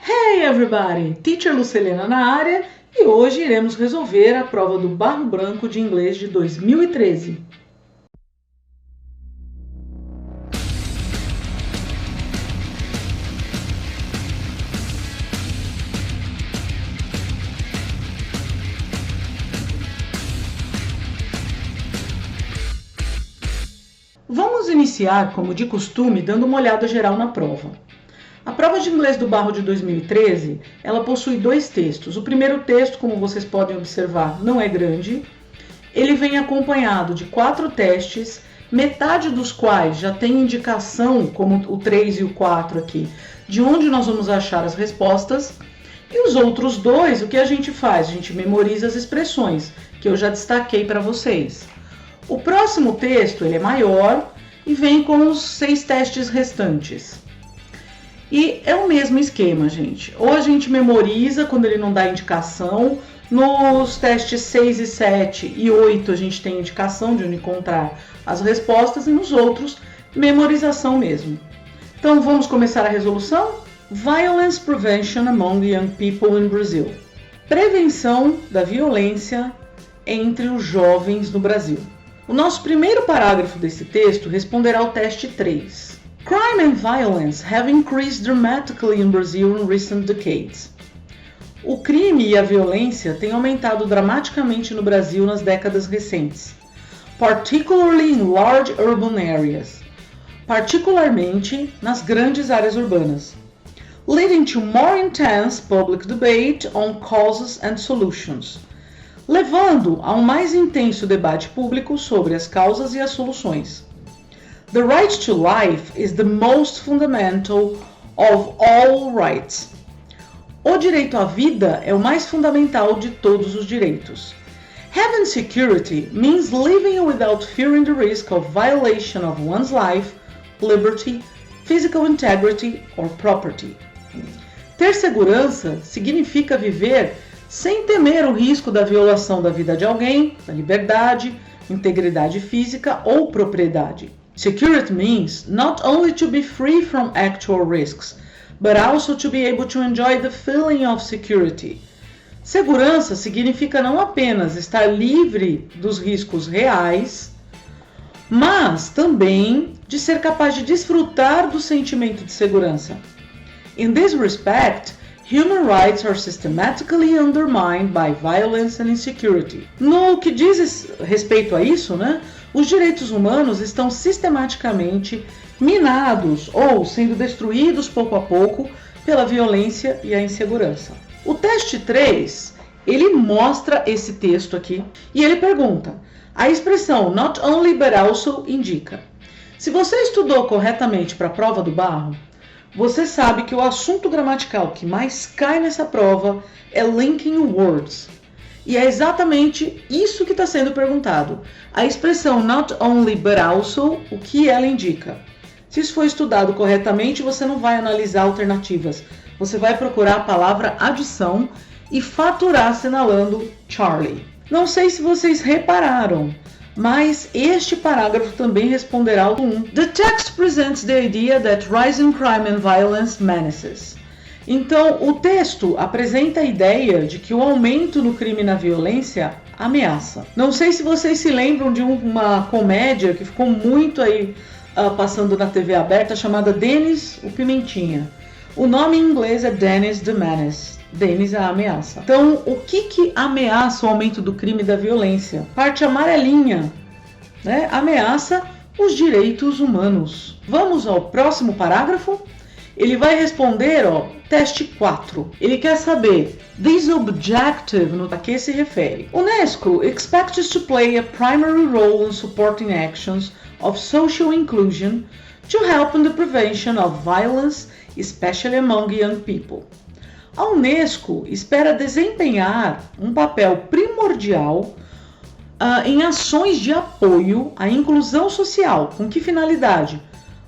Hey everybody! Teacher Lucelena na área e hoje iremos resolver a prova do Barro Branco de Inglês de 2013. Vamos iniciar, como de costume, dando uma olhada geral na prova. A prova de inglês do Barro de 2013, ela possui dois textos. O primeiro texto, como vocês podem observar, não é grande. Ele vem acompanhado de 4 testes, metade dos quais já tem indicação, como o 3 e o 4 aqui, de onde nós vamos achar as respostas. E os outros 2, o que a gente faz? A gente memoriza as expressões, que eu já destaquei para vocês. O próximo texto, ele é maior e vem com os 6 testes restantes. E é o mesmo esquema, gente. Ou a gente memoriza quando ele não dá indicação. Nos testes 6 e 7 e 8 a gente tem indicação de onde encontrar as respostas. E nos outros, memorização mesmo. Então vamos começar a resolução? Violence Prevention Among Young People in Brazil. Prevenção da violência entre os jovens no Brasil. O nosso primeiro parágrafo desse texto responderá ao teste 3. Crime and violence have increased dramatically in Brazil in recent decades. O crime e a violência têm aumentado dramaticamente no Brasil nas décadas recentes, particularly in large urban areas, particularmente nas grandes áreas urbanas, leading to more intense public debate on causes and solutions, levando a um mais intenso debate público sobre as causas e as soluções. The right to life is the most fundamental of all rights. O direito à vida é o mais fundamental de todos os direitos. Having security means living without fearing the risk of violation of one's life, liberty, physical integrity or property. Ter segurança significa viver sem temer o risco da violação da vida de alguém, da liberdade, integridade física ou propriedade. Security means not only to be free from actual risks, but also to be able to enjoy the feeling of security. Segurança significa não apenas estar livre dos riscos reais, mas também de ser capaz de desfrutar do sentimento de segurança. In this respect, human rights are systematically undermined by violence and insecurity. No que diz respeito a isso, os direitos humanos estão sistematicamente minados ou sendo destruídos pouco a pouco pela violência e a insegurança. O teste 3, ele mostra esse texto aqui e ele pergunta, a expressão not only but also indica. Se você estudou corretamente para a prova do Barro, você sabe que o assunto gramatical que mais cai nessa prova é linking words. E é exatamente isso que está sendo perguntado. A expressão not only but also, o que ela indica? Se isso for estudado corretamente, você não vai analisar alternativas. Você vai procurar a palavra adição e faturar assinalando Charlie. Não sei se vocês repararam, mas este parágrafo também responderá ao 1. The text presents the idea that rising crime and violence menaces. Então, o texto apresenta a ideia de que o aumento no crime e na violência ameaça. Não sei se vocês se lembram de uma comédia que ficou muito aí passando na TV aberta, chamada Dennis o Pimentinha. O nome em inglês é Dennis the Menace. Dennis é a ameaça. Então, o que ameaça o aumento do crime e da violência? Parte amarelinha, ameaça os direitos humanos. Vamos ao próximo parágrafo? Ele vai responder, teste 4. Ele quer saber, this objective, a que se refere? UNESCO expects to play a primary role in supporting actions of social inclusion to help in the prevention of violence, especially among young people. A UNESCO espera desempenhar um papel primordial em ações de apoio à inclusão social. Com que finalidade?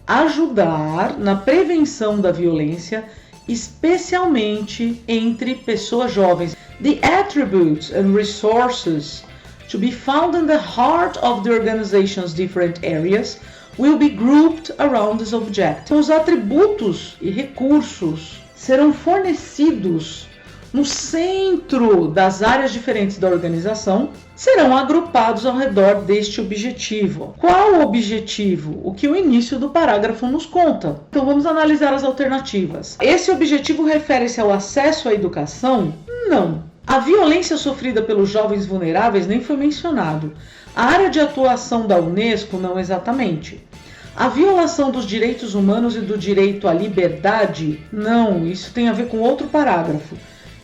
Ajudar na prevenção da violência, especialmente entre pessoas jovens. The attributes and resources to be found in the heart of the organization's different areas will be grouped around this objective. Os atributos e recursos serão fornecidos no centro das áreas diferentes da organização, serão agrupados ao redor deste objetivo. Qual o objetivo? O que o início do parágrafo nos conta. Então vamos analisar as alternativas. Esse objetivo refere-se ao acesso à educação? Não. A violência sofrida pelos jovens vulneráveis nem foi mencionado. A área de atuação da Unesco não exatamente. A violação dos direitos humanos e do direito à liberdade? Não, isso tem a ver com outro parágrafo.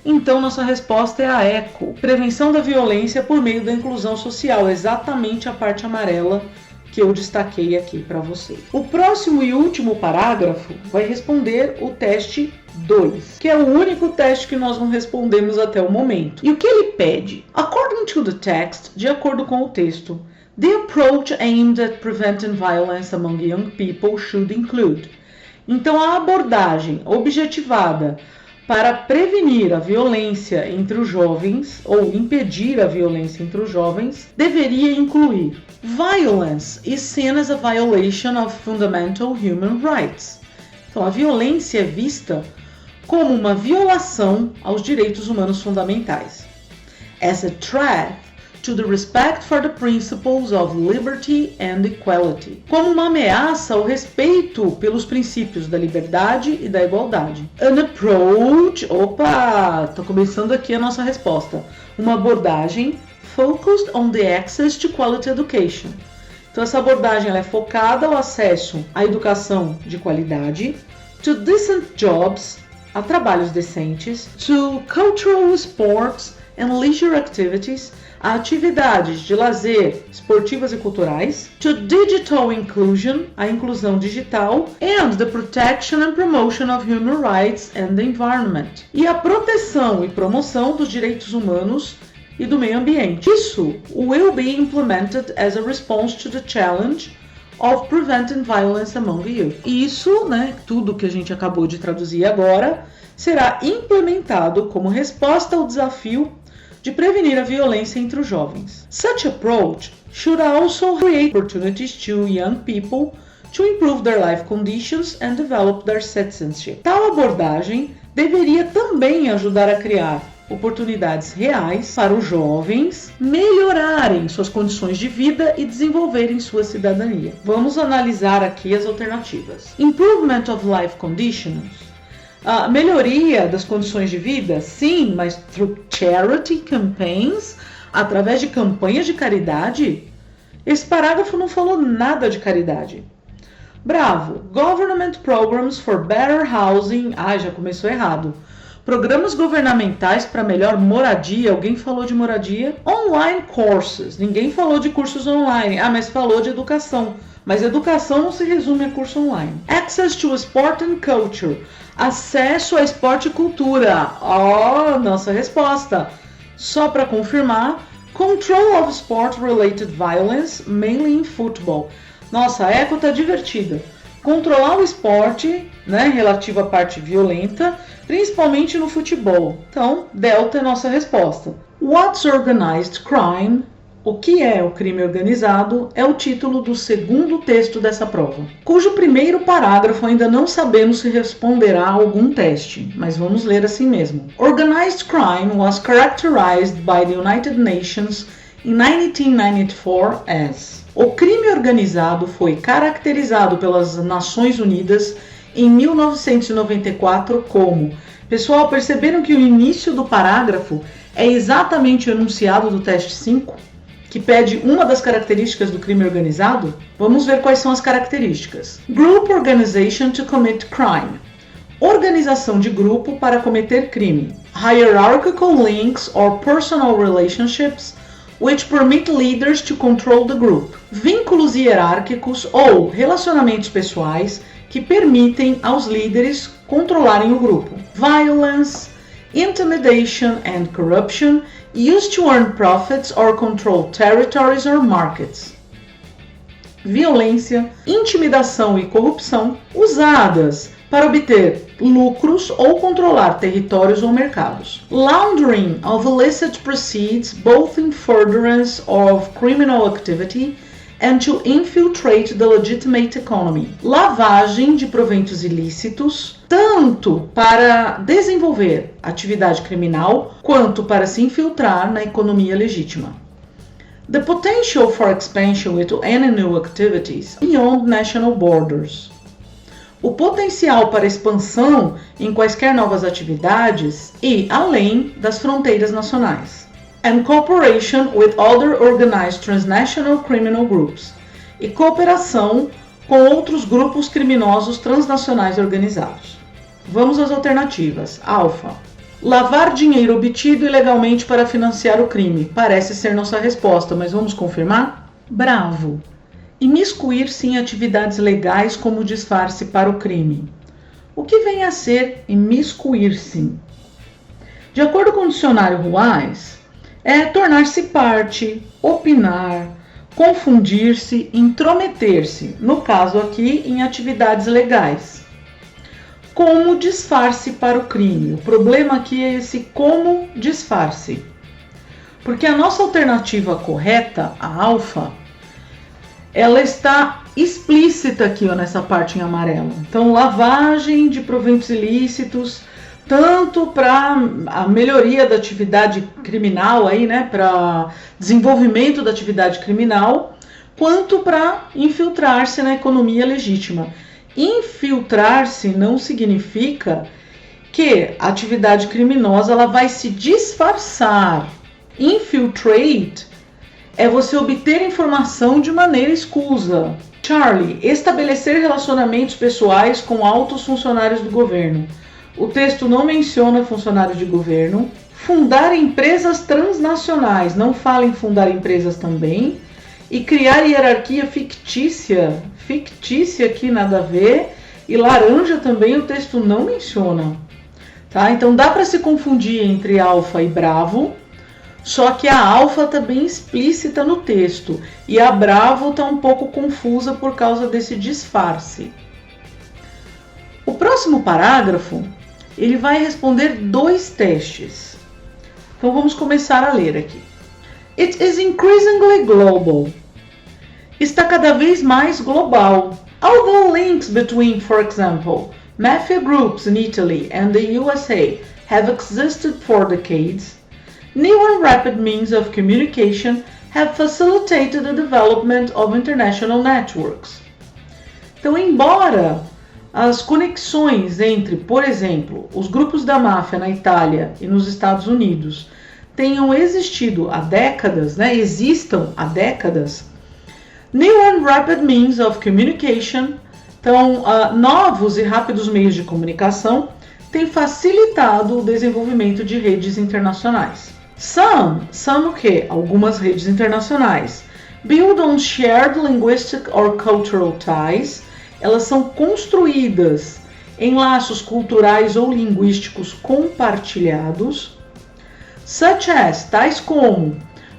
Então, nossa resposta é a ECO, prevenção da violência por meio da inclusão social, exatamente a parte amarela que eu destaquei aqui para você. O próximo e último parágrafo vai responder o teste 2, que é o único teste que nós não respondemos até o momento. E o que ele pede? According to the text, de acordo com o texto, the approach aimed at preventing violence among young people should include. Então, a abordagem objetivada para prevenir a violência entre os jovens, ou impedir a violência entre os jovens, deveria incluir: violence is seen as a violation of fundamental human rights. Então, a violência é vista como uma violação aos direitos humanos fundamentais. As a threat to the respect for the principles of liberty and equality. Como uma ameaça ao respeito pelos princípios da liberdade e da igualdade. An approach, tô começando aqui a nossa resposta. Uma abordagem focused on the access to quality education. Então essa abordagem ela é focada ao acesso à educação de qualidade, to decent jobs, a trabalhos decentes, to cultural sports and leisure activities, a atividades de lazer, esportivas e culturais, to digital inclusion, a inclusão digital, and the protection and promotion of human rights and the environment, e a proteção e promoção dos direitos humanos e do meio ambiente. Isso will be implemented as a response to the challenge of preventing violence among youth. Isso, tudo que a gente acabou de traduzir agora, será implementado como resposta ao desafio de prevenir a violência entre os jovens. Such approach should also create opportunities to young people to improve their life conditions and develop their citizenship. Tal abordagem deveria também ajudar a criar oportunidades reais para os jovens melhorarem suas condições de vida e desenvolverem sua cidadania. Vamos analisar aqui as alternativas. Improvement of life conditions. A melhoria das condições de vida? Sim, mas through charity campaigns, através de campanhas de caridade? Esse parágrafo não falou nada de caridade. Bravo! Government programs for better housing. Já começou errado. Programas governamentais para melhor moradia. Alguém falou de moradia? Online courses. Ninguém falou de cursos online. Mas falou de educação. Mas educação não se resume a curso online. Access to sport and culture. Acesso a esporte e cultura. Nossa resposta. Só para confirmar, control of sport-related violence, mainly in football. Nossa, a ECO tá divertida. Controlar o esporte, relativo à parte violenta, principalmente no futebol. Então, delta é nossa resposta. What's organized crime? O que é o crime organizado é o título do segundo texto dessa prova, cujo primeiro parágrafo ainda não sabemos se responderá a algum teste, mas vamos ler assim mesmo. Organized crime was characterized by the United Nations in 1994 as. O crime organizado foi caracterizado pelas Nações Unidas em 1994 como. Pessoal, perceberam que o início do parágrafo é exatamente o enunciado do teste 5? Que pede uma das características do crime organizado? Vamos ver quais são as características. Group organization to commit crime. Organização de grupo para cometer crime. Hierarchical links or personal relationships which permit leaders to control the group. Vínculos hierárquicos ou relacionamentos pessoais que permitem aos líderes controlarem o grupo. Violence, intimidation and corruption used to earn profits or control territories or markets. Violência, intimidação e corrupção usadas para obter lucros ou controlar territórios ou mercados. Laundering of illicit proceeds both in furtherance of criminal activity and to infiltrate the legitimate economy. Lavagem de proventos ilícitos, tanto para desenvolver atividade criminal, quanto para se infiltrar na economia legítima. The potential for expansion into any new activities beyond national borders. O potencial para expansão em quaisquer novas atividades e além das fronteiras nacionais. And cooperation with other organized transnational criminal groups. E cooperação com outros grupos criminosos transnacionais organizados. Vamos às alternativas. Alfa. Lavar dinheiro obtido ilegalmente para financiar o crime. Parece ser nossa resposta, mas vamos confirmar? Bravo. Imiscuir-se em atividades legais como disfarce para o crime. O que vem a ser imiscuir-se? De acordo com o dicionário Ruais, é tornar-se parte, opinar, confundir-se, intrometer-se, no caso aqui em atividades legais. Como disfarce para o crime. O problema aqui é esse como disfarce. Porque a nossa alternativa correta, a alfa, ela está explícita aqui ó, nessa parte em amarelo. Então, lavagem de proventos ilícitos, tanto para a melhoria da atividade criminal, aí, né, para desenvolvimento da atividade criminal, quanto para infiltrar-se na economia legítima. Infiltrar-se não significa que a atividade criminosa ela vai se disfarçar. Infiltrate é você obter informação de maneira escusa. Charlie, estabelecer relacionamentos pessoais com altos funcionários do governo. O texto não menciona funcionários de governo. Fundar empresas transnacionais. Não fala em fundar empresas também. E criar hierarquia fictícia. Fictícia aqui nada a ver. E laranja também o texto não menciona. Tá? Então dá para se confundir entre alfa e bravo. Só que a alfa está bem explícita no texto. E a bravo está um pouco confusa por causa desse disfarce. O próximo parágrafo, ele vai responder 2 testes. Então vamos começar a ler aqui. It is increasingly global. Está cada vez mais global. Although links between, for example, mafia groups in Italy and the USA have existed for decades, new and rapid means of communication have facilitated the development of international networks. Então, embora as conexões entre, por exemplo, os grupos da máfia na Itália e nos Estados Unidos tenham existido há décadas, né, existam há décadas, new and rapid means of communication, então, novos e rápidos meios de comunicação têm facilitado o desenvolvimento de redes internacionais. Some o quê? Algumas redes internacionais. Build on shared linguistic or cultural ties. Elas são construídas em laços culturais ou linguísticos compartilhados. Such as, tais como,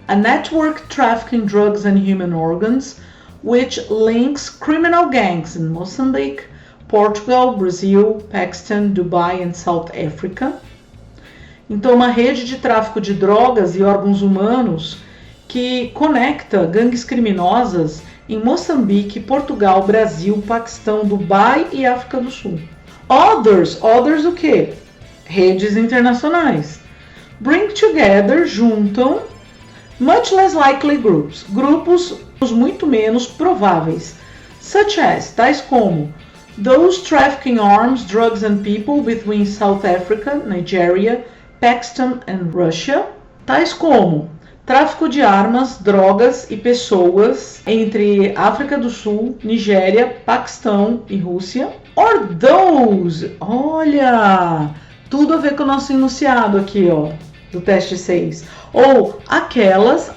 a network trafficking drugs and human organs, which links criminal gangs in Mozambique, Portugal, Brazil, Pakistan, Dubai and South Africa. Então, uma rede de tráfico de drogas e órgãos humanos que conecta gangues criminosas em Moçambique, Portugal, Brasil, Paquistão, Dubai e África do Sul. Others o quê? Redes internacionais. Bring together, juntam, much less likely groups, grupos muito menos prováveis, such as, tais como, those trafficking arms, drugs and people between South Africa, Nigeria, Pakistan and Russia, tais como tráfico de armas, drogas e pessoas entre África do Sul, Nigéria, Paquistão e Rússia. Or those, olha, tudo a ver com o nosso enunciado aqui, ó, do teste 6. Ou aquelas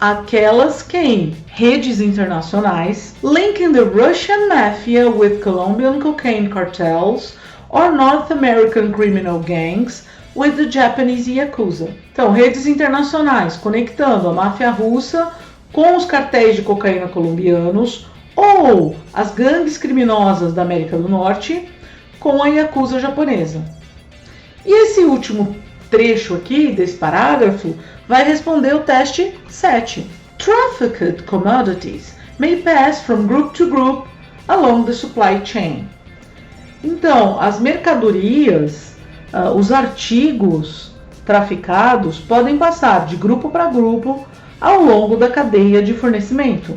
quem? Redes internacionais, linking the Russian mafia with Colombian cocaine cartels or North American criminal gangs with the Japanese Yakuza. Então, redes internacionais conectando a máfia russa com os cartéis de cocaína colombianos ou as gangues criminosas da América do Norte com a Yakuza japonesa. E esse último trecho aqui desse parágrafo vai responder o teste 7. Trafficked commodities may pass from group to group along the supply chain. Então, as mercadorias, os artigos traficados podem passar de grupo para grupo ao longo da cadeia de fornecimento.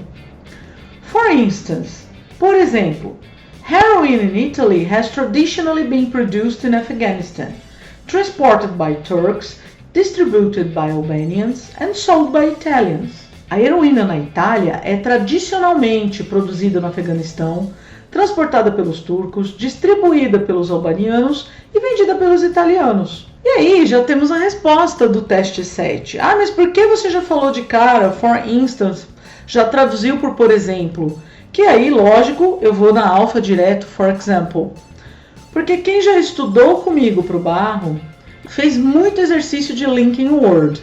For instance, por exemplo, heroin in Italy has traditionally been produced in Afghanistan, transported by Turks, distributed by Albanians and sold by Italians. A heroína na Itália é tradicionalmente produzida no Afeganistão, transportada pelos turcos, distribuída pelos albanianos e vendida pelos italianos. E aí já temos a resposta do teste 7. Ah, mas por que você já falou de cara, for instance, já traduziu por exemplo? Que aí, lógico, eu vou na alfa direto, for example. Porque quem já estudou comigo pro Barro fez muito exercício de linking word.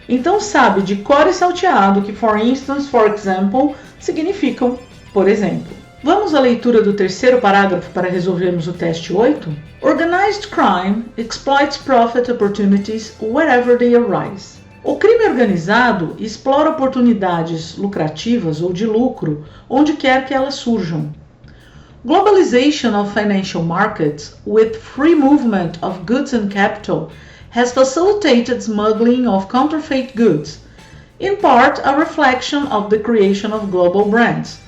Então sabe de cor e salteado que for instance, for example significam por exemplo. Vamos à leitura do terceiro parágrafo para resolvermos o teste 8? Organized crime exploits profit opportunities wherever they arise. O crime organizado explora oportunidades lucrativas ou de lucro onde quer que elas surjam. Globalization of financial markets with free movement of goods and capital has facilitated smuggling of counterfeit goods, in part a reflection of the creation of global brands,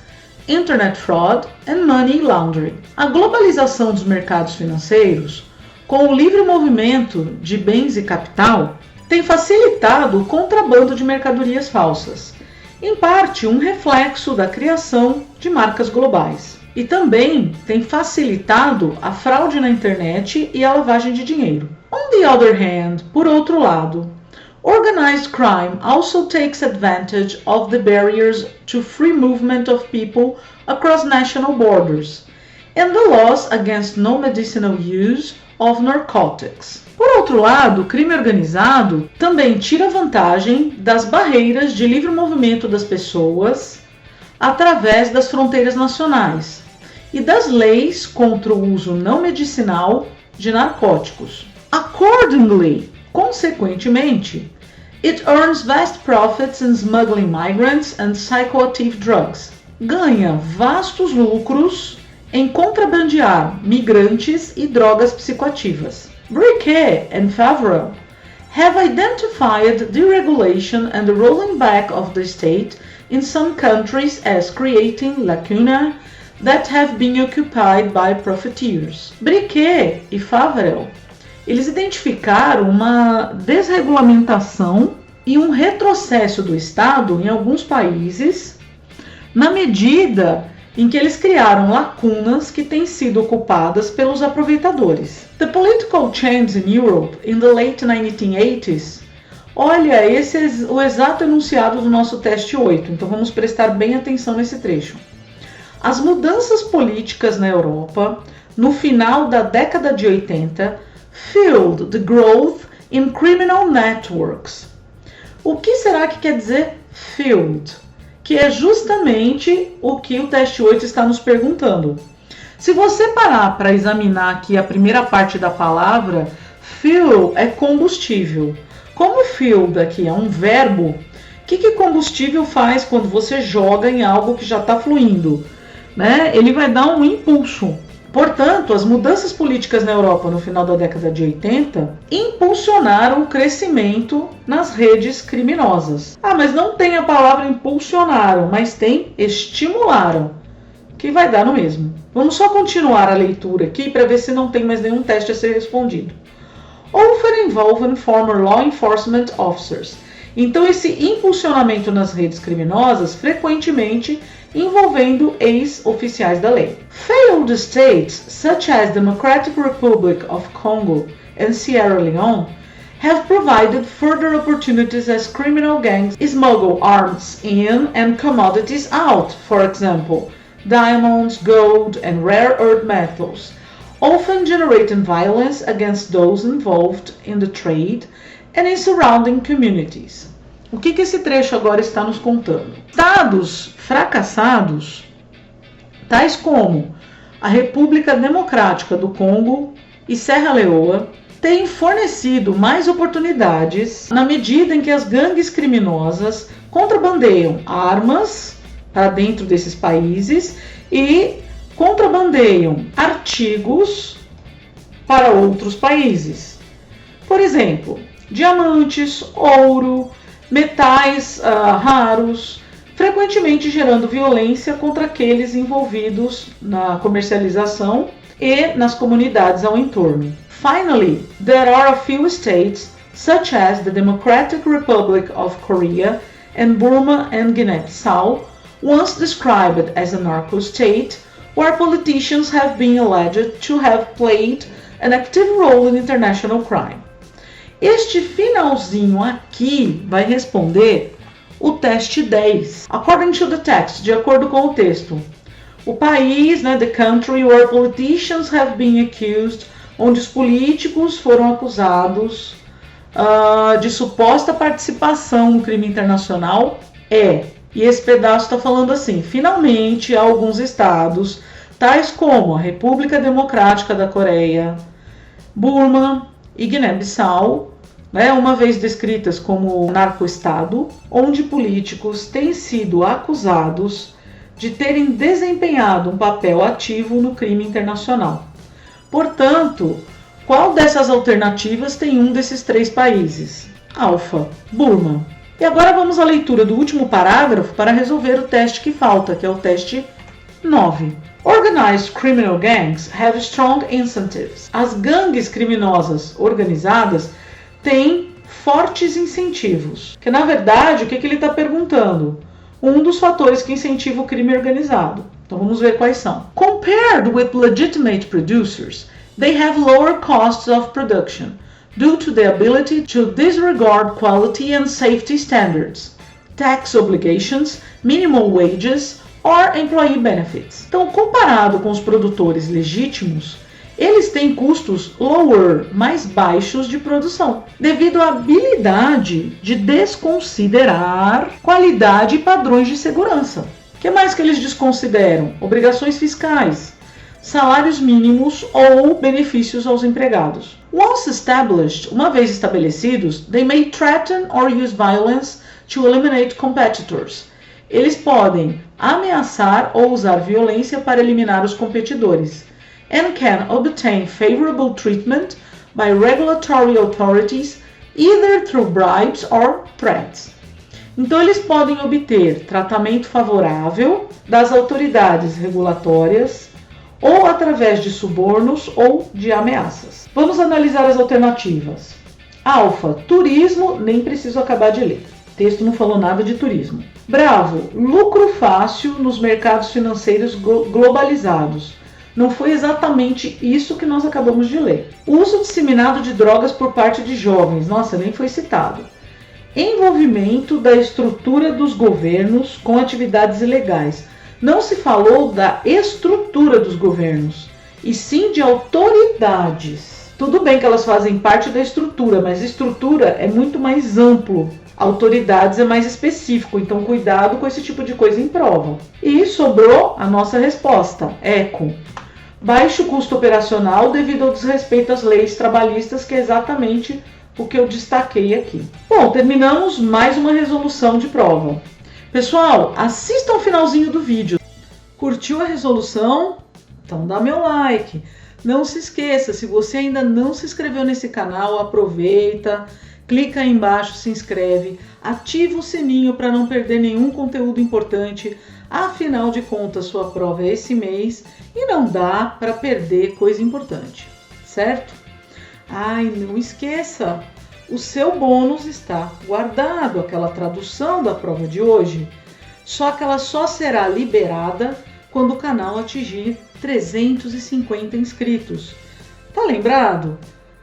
internet fraud and money laundering. A globalização dos mercados financeiros, com o livre movimento de bens e capital, tem facilitado o contrabando de mercadorias falsas, em parte um reflexo da criação de marcas globais. E também tem facilitado a fraude na internet e a lavagem de dinheiro. On the other hand, por outro lado, organized crime also takes advantage of the barriers to free movement of people across national borders and the laws against non-medicinal use of narcotics. Por outro lado, o crime organizado também tira vantagem das barreiras de livre movimento das pessoas através das fronteiras nacionais e das leis contra o uso não medicinal de narcóticos. Accordingly, consequentemente, it earns vast profits in smuggling migrants and psychoactive drugs. Ganha vastos lucros em contrabandear migrantes e drogas psicoativas. Briquet and Favreau have identified deregulation and the rolling back of the state in some countries as creating lacunae that have been occupied by profiteers. Briquet e Favreau, eles identificaram uma desregulamentação e um retrocesso do Estado em alguns países, na medida em que eles criaram lacunas que têm sido ocupadas pelos aproveitadores. The political change in Europe in the late 1980s. Olha, esse é o exato enunciado do nosso teste 8, então vamos prestar bem atenção nesse trecho. As mudanças políticas na Europa, no final da década de 80, fueled the growth in criminal networks. O que será que quer dizer fueled? Que é justamente o que o teste 8 está nos perguntando. Se você parar para examinar aqui a primeira parte da palavra, fuel é combustível. Como fuel daqui é um verbo, o que combustível faz quando você joga em algo que já está fluindo? Né? Ele vai dar um impulso. Portanto, as mudanças políticas na Europa no final da década de 80 impulsionaram o crescimento nas redes criminosas. Ah, mas não tem a palavra impulsionaram, mas tem estimularam, que vai dar no mesmo. Vamos só continuar a leitura aqui para ver se não tem mais nenhum teste a ser respondido. Often involving former law enforcement officers. Então, esse impulsionamento nas redes criminosas frequentemente envolvendo ex-oficiais da lei. Failed states such as Democratic Republic of Congo and Sierra Leone have provided further opportunities as criminal gangs smuggle arms in and commodities out, for example, diamonds, gold, and rare earth metals, often generating violence against those involved in the trade and in surrounding communities. O que esse trecho agora está nos contando? Estados fracassados, tais como a República Democrática do Congo e Serra Leoa, têm fornecido mais oportunidades na medida em que as gangues criminosas contrabandeiam armas, para dentro desses países e contrabandeiam artigos para outros países. Por exemplo, diamantes, ouro, metais raros, frequentemente gerando violência contra aqueles envolvidos na comercialização e nas comunidades ao entorno. Finally, there are a few states, such as the Democratic Republic of Korea and Burma and Guinea-Bissau, once described as a narco-state, where politicians have been alleged to have played an active role in international crime. Este finalzinho aqui vai responder o teste 10. According to the text, de acordo com o texto, o país, the country where politicians have been accused, onde os políticos foram acusados de suposta participação no crime internacional e esse pedaço está falando assim, finalmente alguns estados, tais como a República Democrática da Coreia, Burma e Guiné-Bissau, uma vez descritas como narco-estado, onde políticos têm sido acusados de terem desempenhado um papel ativo no crime internacional. Portanto, qual dessas alternativas tem um desses três países? Alfa, Burma. E agora vamos à leitura do último parágrafo para resolver o teste que falta, que é o teste 9. Organized criminal gangs have strong incentives. As gangues criminosas organizadas têm fortes incentivos. Que na verdade, o que ele está perguntando? Um dos fatores que incentiva o crime organizado. Então vamos ver quais são. Compared with legitimate producers, they have lower costs of production due to the ability to disregard quality and safety standards, tax obligations, minimum wages or employee benefits. Então, comparado com os produtores legítimos, eles têm custos lower, mais baixos de produção, devido à habilidade de desconsiderar qualidade e padrões de segurança. O que mais que eles desconsideram? Obrigações fiscais, salários mínimos ou benefícios aos empregados. Once established, uma vez estabelecidos, they may threaten or use violence to eliminate competitors. Eles podem ameaçar ou usar violência para eliminar os competidores. And can obtain favorable treatment by regulatory authorities, either through bribes or threats. Então, eles podem obter tratamento favorável das autoridades regulatórias ou através de subornos ou de ameaças. Vamos analisar as alternativas. Alfa, turismo, nem preciso acabar de ler. O texto não falou nada de turismo. Bravo, lucro fácil nos mercados financeiros globalizados. Não foi exatamente isso que nós acabamos de ler. Uso disseminado de drogas por parte de jovens. Nossa, nem foi citado. Envolvimento da estrutura dos governos com atividades ilegais. Não se falou da estrutura dos governos, e sim de autoridades. Tudo bem que elas fazem parte da estrutura, mas estrutura é muito mais amplo. Autoridades é mais específico, então cuidado com esse tipo de coisa em prova. E sobrou a nossa resposta, ECO. Baixo custo operacional devido ao desrespeito às leis trabalhistas, que é exatamente o que eu destaquei aqui. Bom, terminamos mais uma resolução de prova. Pessoal, assistam o finalzinho do vídeo. Curtiu a resolução? Então dá meu like. Não se esqueça, se você ainda não se inscreveu nesse canal, aproveita, clica aí embaixo, se inscreve, ativa o sininho para não perder nenhum conteúdo importante. Afinal de contas, sua prova é esse mês e não dá para perder coisa importante, certo? Ai, não esqueça, o seu bônus está guardado, aquela tradução da prova de hoje, só que ela só será liberada quando o canal atingir 350 inscritos. Tá lembrado?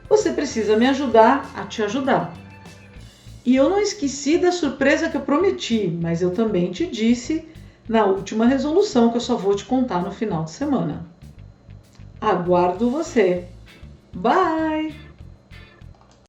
Você precisa me ajudar a te ajudar. E eu não esqueci da surpresa que eu prometi, mas eu também te disse na última resolução que eu só vou te contar no final de semana. Aguardo você. Bye!